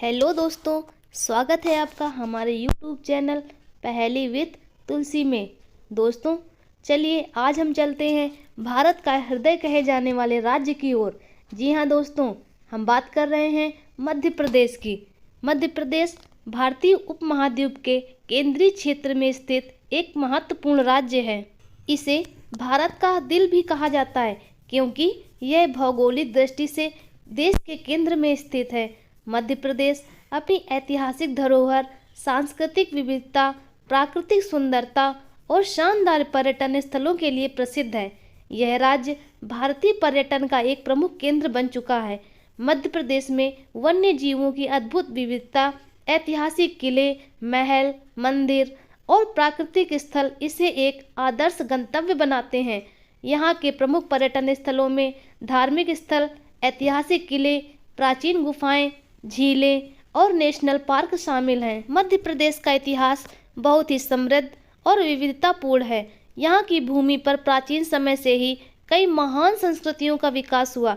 Hello दोस्तों, स्वागत है आपका हमारे यूट्यूब चैनल पहेली विद तुलसी में। दोस्तों चलिए आज हम चलते हैं भारत का हृदय कहे जाने वाले राज्य की ओर। जी हाँ दोस्तों, हम बात कर रहे हैं मध्य प्रदेश की। मध्य प्रदेश भारतीय उपमहाद्वीप के केंद्रीय क्षेत्र में स्थित एक महत्वपूर्ण राज्य है। इसे भारत का दिल भी कहा जाता है क्योंकि यह भौगोलिक दृष्टि से देश के केंद्र में स्थित है। मध्य प्रदेश अपनी ऐतिहासिक धरोहर, सांस्कृतिक विविधता, प्राकृतिक सुंदरता और शानदार पर्यटन स्थलों के लिए प्रसिद्ध है। यह राज्य भारतीय पर्यटन का एक प्रमुख केंद्र बन चुका है। मध्य प्रदेश में वन्य जीवों की अद्भुत विविधता, ऐतिहासिक किले, महल, मंदिर और प्राकृतिक स्थल इसे एक आदर्श गंतव्य बनाते हैं। यहाँ के प्रमुख पर्यटन स्थलों में धार्मिक स्थल, ऐतिहासिक किले, प्राचीन गुफाएं, झीलें और नेशनल पार्क शामिल हैं। मध्य प्रदेश का इतिहास बहुत ही समृद्ध और विविधतापूर्ण है। यहाँ की भूमि पर प्राचीन समय से ही कई महान संस्कृतियों का विकास हुआ।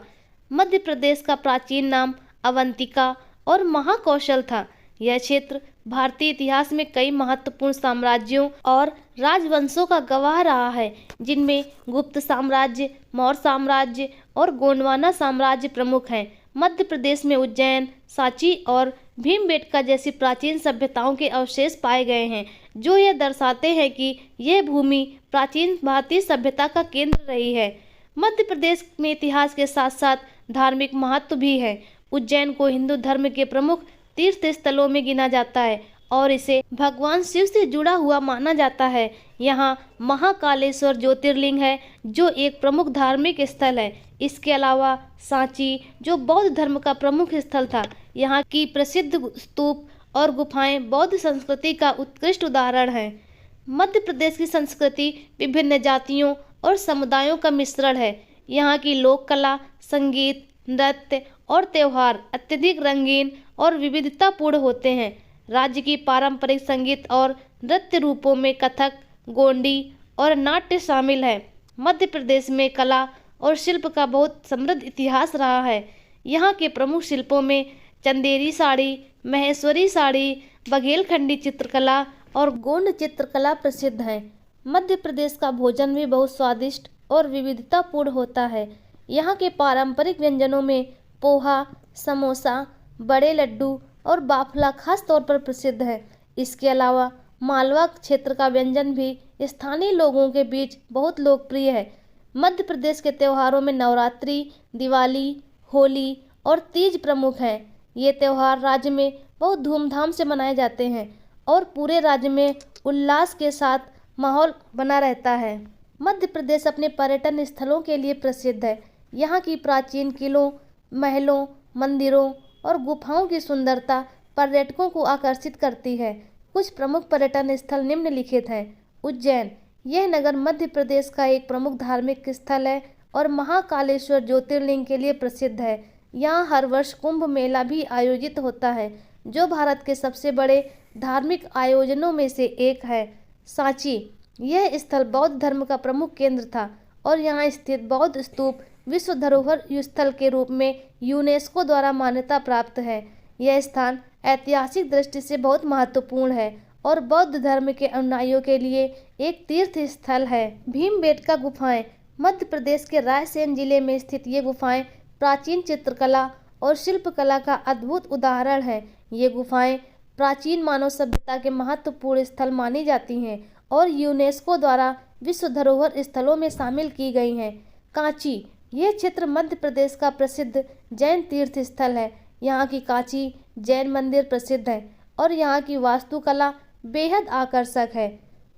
मध्य प्रदेश का प्राचीन नाम अवंतिका और महाकौशल था। यह क्षेत्र भारतीय इतिहास में कई महत्वपूर्ण साम्राज्यों और राजवंशों का गवाह रहा है, जिनमें गुप्त साम्राज्य, मौर्य साम्राज्य और गोंडवाना साम्राज्य प्रमुख हैं। मध्य प्रदेश में उज्जैन, सांची और भीमबेटका जैसी प्राचीन सभ्यताओं के अवशेष पाए गए हैं, जो यह दर्शाते हैं कि यह भूमि प्राचीन भारतीय सभ्यता का केंद्र रही है। मध्य प्रदेश में इतिहास के साथ साथ धार्मिक महत्व भी है। उज्जैन को हिंदू धर्म के प्रमुख तीर्थ स्थलों में गिना जाता है और इसे भगवान शिव से जुड़ा हुआ माना जाता है। यहाँ महाकालेश्वर ज्योतिर्लिंग है, जो एक प्रमुख धार्मिक स्थल है। इसके अलावा सांची, जो बौद्ध धर्म का प्रमुख स्थल था, यहाँ की प्रसिद्ध स्तूप और गुफाएं बौद्ध संस्कृति का उत्कृष्ट उदाहरण हैं। मध्य प्रदेश की संस्कृति विभिन्न जातियों और समुदायों का मिश्रण है। यहाँ की लोक कला, संगीत, नृत्य और त्यौहार अत्यधिक रंगीन और विविधतापूर्ण होते हैं। राज्य की पारंपरिक संगीत और नृत्य रूपों में कथक, गोंडी और नाट्य शामिल है। मध्य प्रदेश में कला और शिल्प का बहुत समृद्ध इतिहास रहा है। यहाँ के प्रमुख शिल्पों में चंदेरी साड़ी, महेश्वरी साड़ी, बघेलखंडी चित्रकला और गोंड चित्रकला प्रसिद्ध हैं। मध्य प्रदेश का भोजन भी बहुत स्वादिष्ट और विविधतापूर्ण होता है। यहाँ के पारंपरिक व्यंजनों में पोहा, समोसा, बड़े लड्डू और बाफला खास तौर पर प्रसिद्ध है। इसके अलावा मालवा क्षेत्र का व्यंजन भी स्थानीय लोगों के बीच बहुत लोकप्रिय है। मध्य प्रदेश के त्योहारों में नवरात्रि, दिवाली, होली और तीज प्रमुख हैं। ये त्यौहार राज्य में बहुत धूमधाम से मनाए जाते हैं और पूरे राज्य में उल्लास के साथ माहौल बना रहता है। मध्य प्रदेश अपने पर्यटन स्थलों के लिए प्रसिद्ध है। यहाँ की प्राचीन किलों, महलों, मंदिरों और गुफाओं की सुंदरता पर्यटकों को आकर्षित करती है। कुछ प्रमुख पर्यटन स्थल निम्नलिखित हैं। उज्जैन, यह नगर मध्य प्रदेश का एक प्रमुख धार्मिक स्थल है और महाकालेश्वर ज्योतिर्लिंग के लिए प्रसिद्ध है। यहाँ हर वर्ष कुंभ मेला भी आयोजित होता है, जो भारत के सबसे बड़े धार्मिक आयोजनों में से एक है। सांची, यह स्थल बौद्ध धर्म का प्रमुख केंद्र था और यहाँ स्थित बौद्ध स्तूप विश्व धरोहर स्थल के रूप में यूनेस्को द्वारा मान्यता प्राप्त है। यह स्थान ऐतिहासिक दृष्टि से बहुत महत्वपूर्ण है और बौद्ध धर्म के अनुयायियों के लिए एक तीर्थ स्थल है। भीमबेटका गुफाएं, मध्य प्रदेश के रायसेन जिले में स्थित ये गुफाएं प्राचीन चित्रकला और शिल्पकला का अद्भुत उदाहरण है। ये गुफाएं प्राचीन मानव सभ्यता के महत्वपूर्ण स्थल मानी जाती हैं और यूनेस्को द्वारा विश्व धरोहर स्थलों में शामिल की गई हैं। कांची, यह क्षेत्र मध्य प्रदेश का प्रसिद्ध जैन तीर्थ स्थल है। यहाँ की कांची जैन मंदिर प्रसिद्ध है और यहाँ की वास्तुकला बेहद आकर्षक है।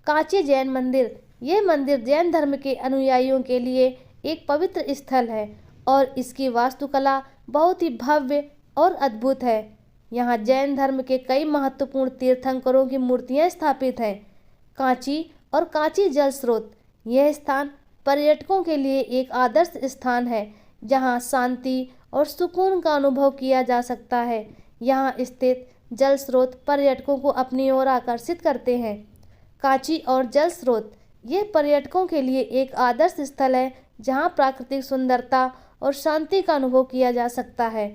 कांची जैन मंदिर, यह मंदिर जैन धर्म के अनुयायियों के लिए एक पवित्र स्थल है और इसकी वास्तुकला बहुत ही भव्य और अद्भुत है। यहाँ जैन धर्म के कई महत्वपूर्ण तीर्थंकरों की मूर्तियाँ स्थापित हैं। कांची और कांची जल स्रोत, यह स्थान पर्यटकों के लिए एक आदर्श स्थान है, जहाँ शांति और सुकून का अनुभव किया जा सकता है। यहाँ स्थित जल स्रोत पर्यटकों को अपनी ओर आकर्षित करते हैं। कांची और जल स्रोत, ये पर्यटकों के लिए एक आदर्श स्थल है, जहाँ प्राकृतिक सुंदरता और शांति का अनुभव किया जा सकता है।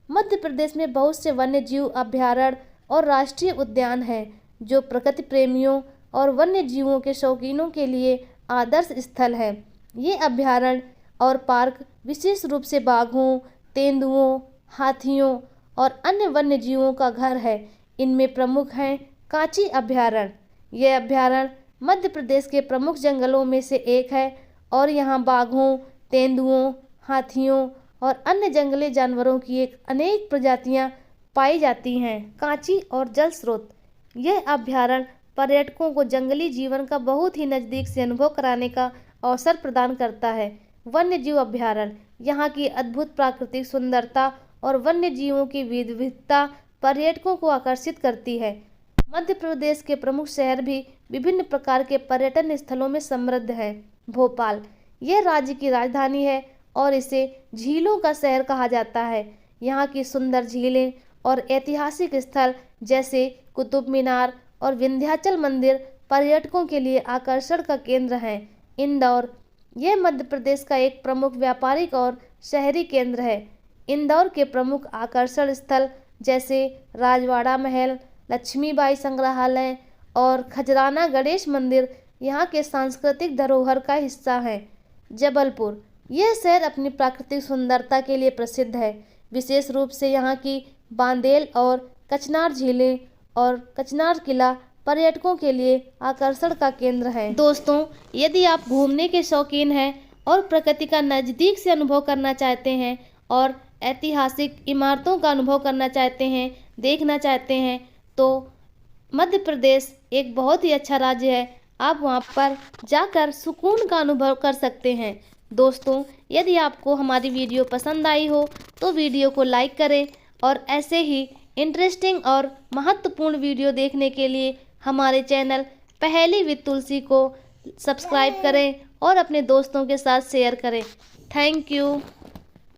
मध्य प्रदेश में बहुत से वन्य जीव अभयारण्य और राष्ट्रीय उद्यान हैं जो प्रकृति प्रेमियों और वन्य जीवों के शौकीनों के लिए आदर्श स्थल है। ये अभयारण्य और पार्क विशेष रूप से बाघों, तेंदुओं, हाथियों और अन्य वन्य जीवों का घर है। इनमें प्रमुख हैं कांची अभयारण्य। यह अभयारण्य मध्य प्रदेश के प्रमुख जंगलों में से एक है और यहाँ बाघों, तेंदुओं, हाथियों और अन्य जंगली जानवरों की अनेक प्रजातियाँ पाई जाती हैं। कांची और जल स्रोत। यह अभयारण्य पर्यटकों को जंगली जीवन का बहुत ही नज़दीक से अनुभव कराने का अवसर प्रदान करता है। वन्य जीव अभयारण्य। यहाँ की अद्भुत प्राकृतिक सुंदरता और वन्य जीवों की विविधता पर्यटकों को आकर्षित करती है। मध्य प्रदेश के प्रमुख शहर भी विभिन्न प्रकार के पर्यटन स्थलों में समृद्ध हैं। भोपाल। यह राज्य की राजधानी है और इसे झीलों का शहर कहा जाता है। यहाँ की सुंदर झीलें और ऐतिहासिक स्थल जैसे कुतुब मीनार और विंध्याचल मंदिर पर्यटकों के लिए आकर्षण का केंद्र हैं। इंदौर। यह मध्य प्रदेश का एक प्रमुख व्यापारिक और शहरी केंद्र है। इंदौर के प्रमुख आकर्षण स्थल जैसे राजवाड़ा महल, लक्ष्मीबाई संग्रहालय और खजराना गणेश मंदिर यहाँ के सांस्कृतिक धरोहर का हिस्सा हैं। जबलपुर। यह शहर अपनी प्राकृतिक सुंदरता के लिए प्रसिद्ध है, विशेष रूप से यहाँ की बांदेल और कचनार झीलें और कचनार किला पर्यटकों के लिए आकर्षण का केंद्र है। दोस्तों, यदि आप घूमने के शौकीन हैं और प्रकृति का नज़दीक से अनुभव करना चाहते हैं और ऐतिहासिक इमारतों का अनुभव करना चाहते हैं, देखना चाहते हैं, तो मध्य प्रदेश एक बहुत ही अच्छा राज्य है। आप वहां पर जाकर सुकून का अनुभव कर सकते हैं। दोस्तों, यदि आपको हमारी वीडियो पसंद आई हो तो वीडियो को लाइक करें और ऐसे ही इंटरेस्टिंग और महत्वपूर्ण वीडियो देखने के लिए हमारे चैनल पहेली विद तुलसी को सब्सक्राइब करें और अपने दोस्तों के साथ शेयर करें। Thank you.